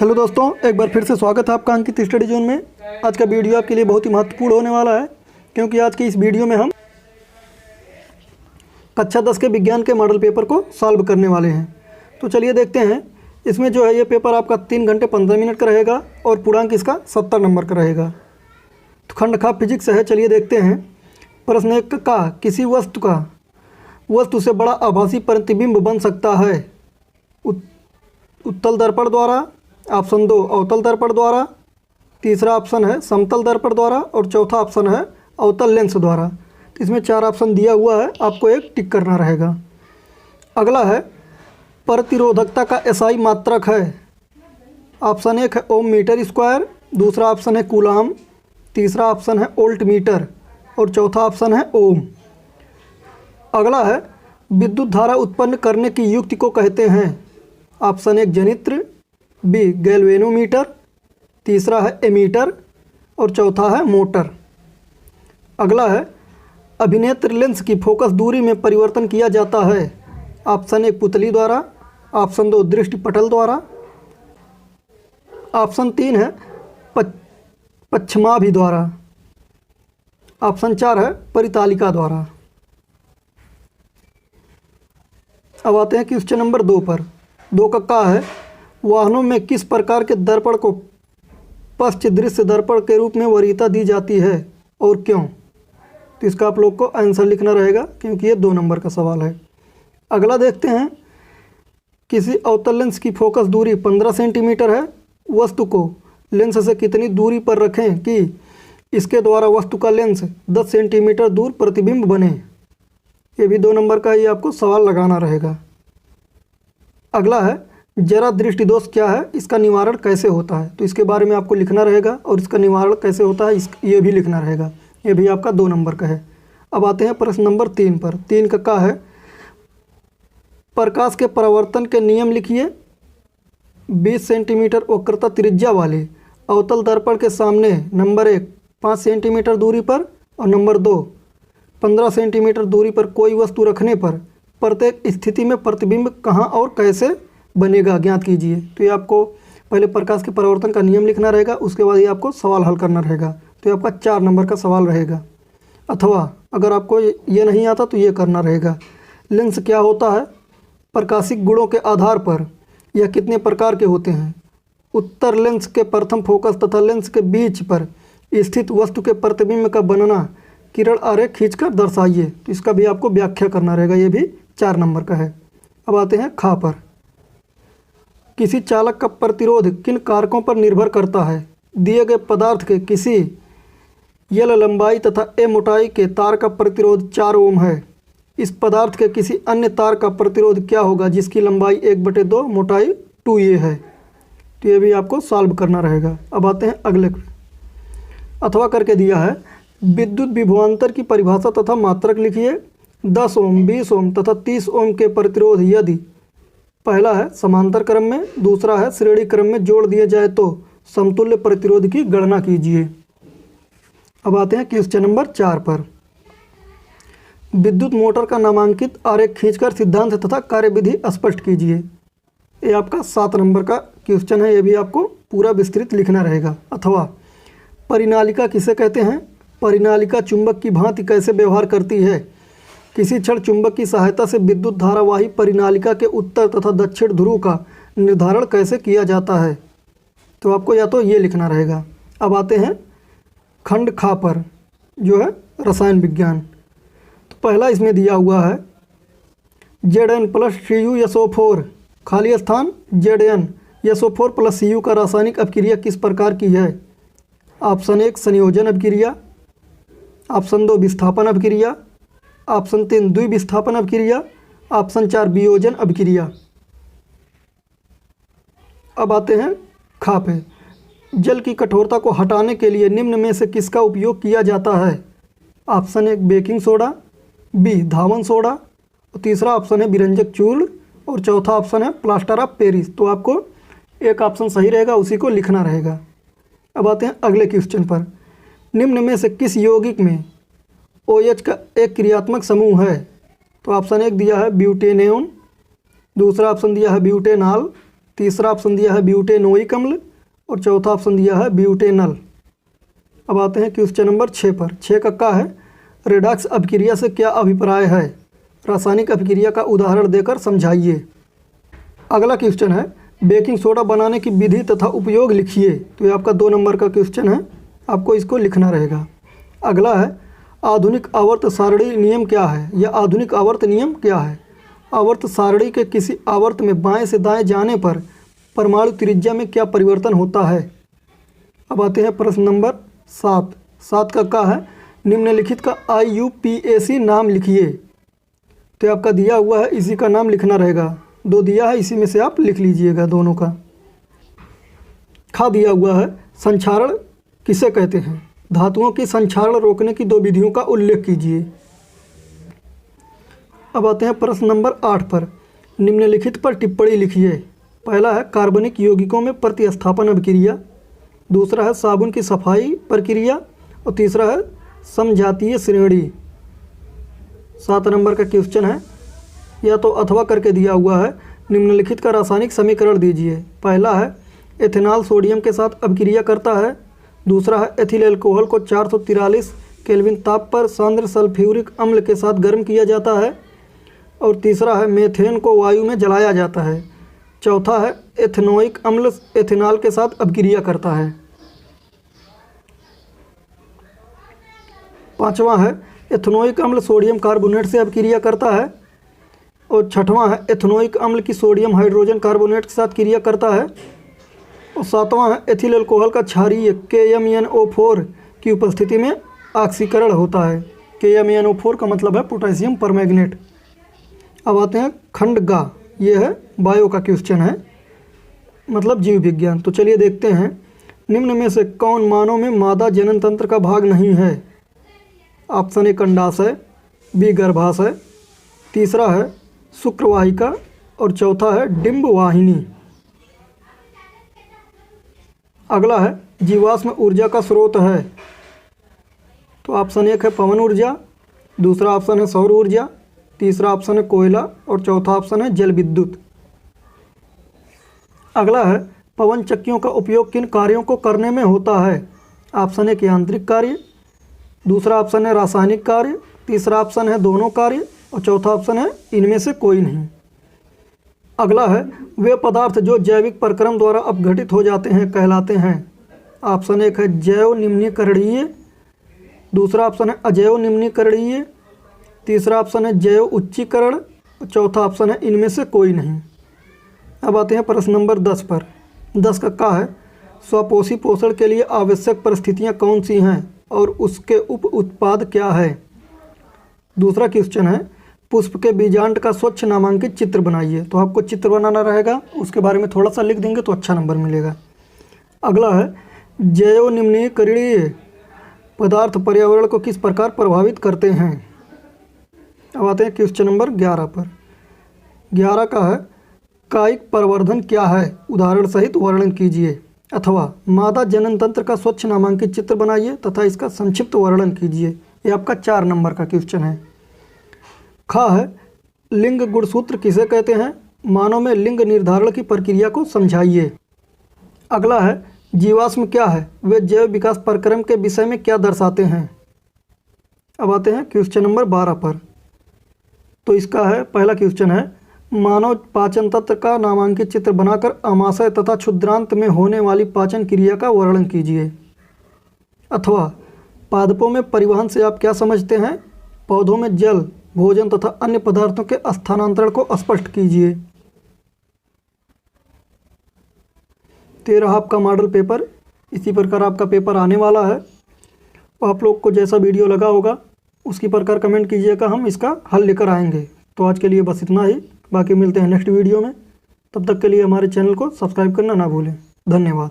Hello दोस्तों, एक बार फिर से स्वागत है आपका अंकित स्टडी जोन में। आज का वीडियो आपके लिए बहुत ही महत्वपूर्ण होने वाला है, क्योंकि आज की इस वीडियो में हम कक्षा 10 के विज्ञान के मॉडल पेपर को सॉल्व करने वाले हैं। तो चलिए देखते हैं। इसमें जो है ये पेपर आपका 3 घंटे 15 मिनट का रहेगा और पूर्णांक इसका 70 नंबर का रहेगा। तो खंड खा फिजिक्स है। चलिए देखते हैं। प्रश्न 1 का किसी वस्तु से बड़ा आभासी प्रतिबिंब बन सकता है? उत्तल दर्पण द्वारा, ऑप्शन 2 अवतल दर्पण द्वारा, तीसरा ऑप्शन है समतल दर्पण द्वारा और चौथा ऑप्शन है अवतल लेंस द्वारा। तो इसमें 4 ऑप्शन दिया हुआ है, आपको एक टिक करना रहेगा। अगला है प्रतिरोधकता का एसआई मात्रक है। ऑप्शन 1 है ओम मीटर स्क्वायर, दूसरा ऑप्शन है कूलाम, तीसरा ऑप्शन है वोल्ट मीटर और चौथा ऑप्शन है ओम। अगला है विद्युत धारा उत्पन्न करने की युक्ति को कहते हैं। ऑप्शन 1 जनित्र, बी गैल्वेनोमीटर, तीसरा है एमीटर और चौथा है मोटर। अगला है अभिनेत्र लेंस की फोकस दूरी में परिवर्तन किया जाता है। ऑप्शन 1 पुतली द्वारा, ऑप्शन 2 दृष्टिपटल द्वारा, ऑप्शन 3 है पश्चिमाभि द्वारा, ऑप्शन 4 है परितालिका द्वारा। अब आते हैं क्वेश्चन नंबर 2 पर। 2 का है वाहनों में किस प्रकार के दर्पण को पश्च दृश्य दर्पण के रूप में वरीयता दी जाती है और क्यों? तो इसका आप लोग को आंसर लिखना रहेगा, क्योंकि ये 2 नंबर का सवाल है। अगला देखते हैं। किसी अवतल लेंस की फोकस दूरी 15 सेंटीमीटर है। वस्तु को लेंस से कितनी दूरी पर रखें कि इसके द्वारा वस्तु का लेंस 10 सेंटीमीटर दूर प्रतिबिंब बने? ये भी 2 नंबर का ही आपको सवाल लगाना रहेगा। अगला है जरा दृष्टि दोष क्या है, इसका निवारण कैसे होता है? तो इसके बारे में आपको लिखना रहेगा और इसका निवारण कैसे होता है ये भी लिखना रहेगा। ये भी आपका 2 नंबर का है। अब आते हैं प्रश्न नंबर 3 पर। 3 का है प्रकाश के परावर्तन के नियम लिखिए। 20 सेंटीमीटर वक्रता त्रिज्या वाले अवतल दर्पण के सामने नंबर 1 5 सेंटीमीटर दूरी पर और नंबर 2 15 सेंटीमीटर दूरी पर कोई वस्तु रखने पर प्रत्येक स्थिति में प्रतिबिंब कहाँ और कैसे बनेगा, ज्ञात कीजिए। तो ये आपको पहले प्रकाश के परावर्तन का नियम लिखना रहेगा, उसके बाद ये आपको सवाल हल करना रहेगा। तो ये आपका 4 नंबर का सवाल रहेगा। अथवा अगर आपको ये नहीं आता तो ये करना रहेगा। लेंस क्या होता है? प्रकाशिक गुणों के आधार पर यह कितने प्रकार के होते हैं? उत्तर लेंस के प्रथम फोकस तथा लेंस के बीच पर स्थित वस्तु के प्रतिबिंब का बनना किरण आरेख खींचकर दर्शाइए। तो इसका भी आपको व्याख्या करना रहेगा। ये भी 4 नंबर का है। अब आते हैं खा पर। किसी चालक का प्रतिरोध किन कारकों पर निर्भर करता है? दिए गए पदार्थ के किसी यल लंबाई तथा ए मोटाई के तार का प्रतिरोध 4 ओम है। इस पदार्थ के किसी अन्य तार का प्रतिरोध क्या होगा जिसकी लंबाई 1/2 मोटाई 2a है? तो ये भी आपको सॉल्व करना रहेगा। अब आते हैं अगले। अथवा करके दिया है विद्युत विभवांतर की परिभाषा तथा मात्रक लिखिए। 10 ओम, 20 ओम तथा 30 ओम के प्रतिरोध यदि पहला है समांतर क्रम में, दूसरा है श्रेणी क्रम में जोड़ दिए जाए तो समतुल्य प्रतिरोध की गणना कीजिए। अब आते हैं क्वेश्चन नंबर 4 पर। विद्युत मोटर का नामांकित आरेख खींचकर सिद्धांत तथा कार्यविधि स्पष्ट कीजिए। ये आपका 7 नंबर का क्वेश्चन है। ये भी आपको पूरा विस्तृत लिखना रहेगा। अथवा परिनालिका किसे कहते हैं? परिनालिका चुंबक की भांति कैसे व्यवहार करती है? किसी क्षण चुंबक की सहायता से विद्युत धारावाही परिनालिका के उत्तर तथा दक्षिण ध्रुव का निर्धारण कैसे किया जाता है? तो आपको या तो ये लिखना रहेगा। अब आते हैं खंड खा पर, जो है रसायन विज्ञान। तो पहला इसमें दिया हुआ है Zn + Cu खाली स्थान Zn SO4 + Cu का रासायनिक अपक्रिया किस प्रकार की है? ऑप्शन 1 संयोजन अपक्रिया, ऑप्शन 2 विस्थापन अपक्रिया, ऑप्शन 3 द्विविस्थापन अपक्रिया, ऑप्शन 4 वियोजन अपक्रिया। अब आते हैं खा पे। जल की कठोरता को हटाने के लिए निम्न में से किसका उपयोग किया जाता है? ऑप्शन 1 बेकिंग सोडा, बी धावन सोडा और तीसरा ऑप्शन है विरंजक चूर्ण और चौथा ऑप्शन है प्लास्टर ऑफ पेरिस। तो आपको एक ऑप्शन सही रहेगा, उसी को लिखना रहेगा। अब आते हैं अगले क्वेश्चन पर। निम्न में से किस यौगिक में OH का एक क्रियात्मक समूह है? तो ऑप्शन 1 दिया है ब्यूटेनोन, दूसरा ऑप्शन दिया है ब्यूटेनॉल, तीसरा ऑप्शन दिया है ब्यूटेनोइक अम्ल और चौथा ऑप्शन दिया है ब्यूटेनल। अब आते हैं क्वेश्चन नंबर 6 पर। 6 का क्या है, रेडॉक्स अभिक्रिया से क्या अभिप्राय है, रासायनिक अभिक्रिया का उदाहरण देकर समझाइए। अगला क्वेश्चन है बेकिंग सोडा बनाने की विधि तथा उपयोग लिखिए। तो ये आपका 2 नंबर का क्वेश्चन है, आपको इसको लिखना रहेगा। अगला है आधुनिक आवर्त सारणी नियम क्या है, या आधुनिक आवर्त नियम क्या है। आवर्त सारणी के किसी आवर्त में बाएं से दाएं जाने पर परमाणु त्रिज्या में क्या परिवर्तन होता है। अब आते हैं प्रश्न नंबर 7। 7 का क्या है, निम्नलिखित का IUPAC नाम लिखिए। तो आपका दिया हुआ है, इसी का नाम लिखना रहेगा। 2 दिया है, इसी में से आप लिख लीजिएगा दोनों का। खा दिया हुआ है संक्षारण किसे कहते हैं, धातुओं की संक्षारण रोकने की 2 विधियों का उल्लेख कीजिए। अब आते हैं प्रश्न नंबर 8 पर। निम्नलिखित पर टिप्पणी लिखिए। पहला है कार्बनिक यौगिकों में प्रतिस्थापन अभिक्रिया, दूसरा है साबुन की सफाई प्रक्रिया और तीसरा है समजातीय श्रेणी। 7 नंबर का क्वेश्चन है, या तो अथवा करके दिया हुआ है। निम्नलिखित का रासायनिक समीकरण दीजिए। पहला है एथेनॉल सोडियम के साथ अभिक्रिया करता है, दूसरा है एथिल एल्कोहल को 443 केल्विन ताप पर सांद्र सल्फ्यूरिक अम्ल के साथ गर्म किया जाता है, और तीसरा है मेथेन को वायु में जलाया जाता है, चौथा है एथेनोइक अम्ल एथेनॉल के साथ अभिक्रिया करता है, पांचवा है एथेनोइक अम्ल सोडियम कार्बोनेट से अभिक्रिया करता है, और छठवां है एथेनोइक अम्ल की सोडियम हाइड्रोजन कार्बोनेट के साथ क्रिया करता है, और सातवां है एथिल अल्कोहल का क्षारीय KMnO4 की उपस्थिति में ऑक्सीकरण होता है। KMnO4 का मतलब है पोटेशियम परमैंगनेट। अब आते हैं खंड गा, ये है बायो का क्वेश्चन है, मतलब जीव विज्ञान। तो चलिए देखते हैं, निम्न में से कौन मानव में मादा जनन तंत्र का भाग नहीं है। ऑप्शन ए अंडाशय, बी गर्भाशय, तीसरा है शुक्रवाहिका और चौथा है डिंब वाहिनी। अगला है जीवाश्म ऊर्जा का स्रोत है। तो ऑप्शन 1 है पवन ऊर्जा, दूसरा ऑप्शन है सौर ऊर्जा, तीसरा ऑप्शन है कोयला और चौथा ऑप्शन है जल विद्युत। अगला है पवन चक्कियों का उपयोग किन कार्यों को करने में होता है। ऑप्शन 1 यांत्रिक कार्य, दूसरा ऑप्शन है रासायनिक कार्य, तीसरा ऑप्शन है दोनों कार्य और चौथा ऑप्शन है इनमें से कोई नहीं। अगला है वे पदार्थ जो जैविक प्रक्रम द्वारा अपघटित हो जाते हैं कहलाते हैं। ऑप्शन 1 है जैव निम्नीकरणीय, दूसरा ऑप्शन है अजैव निम्नीकरणीय, तीसरा ऑप्शन है जैव उच्चीकरण और चौथा ऑप्शन है इनमें से कोई नहीं। अब आते हैं प्रश्न नंबर 10 पर। 10 का क्या है, स्वपोषी पोषण के लिए आवश्यक परिस्थितियां कौन सी हैं और उसके उप उत्पाद क्या है। दूसरा क्वेश्चन है पुष्प के बीजांड का स्वच्छ नामांकित चित्र बनाइए। तो आपको चित्र बनाना रहेगा, उसके बारे में थोड़ा सा लिख देंगे तो अच्छा नंबर मिलेगा। अगला है जैव निम्नीकरणीय पदार्थ पर्यावरण को किस प्रकार प्रभावित करते हैं। अब आते हैं क्वेश्चन नंबर 11 पर। 11 का है कायिक प्रवर्धन क्या है, उदाहरण सहित वर्णन कीजिए, अथवा मादा जनन तंत्र का स्वच्छ नामांकित चित्र बनाइए तथा इसका संक्षिप्त वर्णन कीजिए। ये आपका 4 नंबर का क्वेश्चन है। खा है लिंग गुणसूत्र किसे कहते हैं, मानव में लिंग निर्धारण की प्रक्रिया को समझाइए। अगला है जीवाश्म क्या है, वे जैव विकास प्रक्रम के विषय में क्या दर्शाते हैं। अब आते हैं क्वेश्चन नंबर 12 पर। तो इसका है पहला क्वेश्चन है मानव पाचन तंत्र का नामांकित चित्र बनाकर आमाशय तथा क्षुद्रांत में होने वाली पाचन क्रिया का वर्णन कीजिए। अथवा पादपों में परिवहन से आप क्या समझते हैं, पौधों में जल भोजन तथा अन्य पदार्थों के स्थानांतरण को स्पष्ट कीजिए। 13 आपका मॉडल पेपर, इसी प्रकार आपका पेपर आने वाला है। आप लोग को जैसा वीडियो लगा होगा उसकी प्रकार कमेंट कीजिएगा, हम इसका हल लेकर आएंगे। तो आज के लिए बस इतना ही, बाकी मिलते हैं नेक्स्ट वीडियो में। तब तक के लिए हमारे चैनल को सब्सक्राइब करना ना भूलें। धन्यवाद।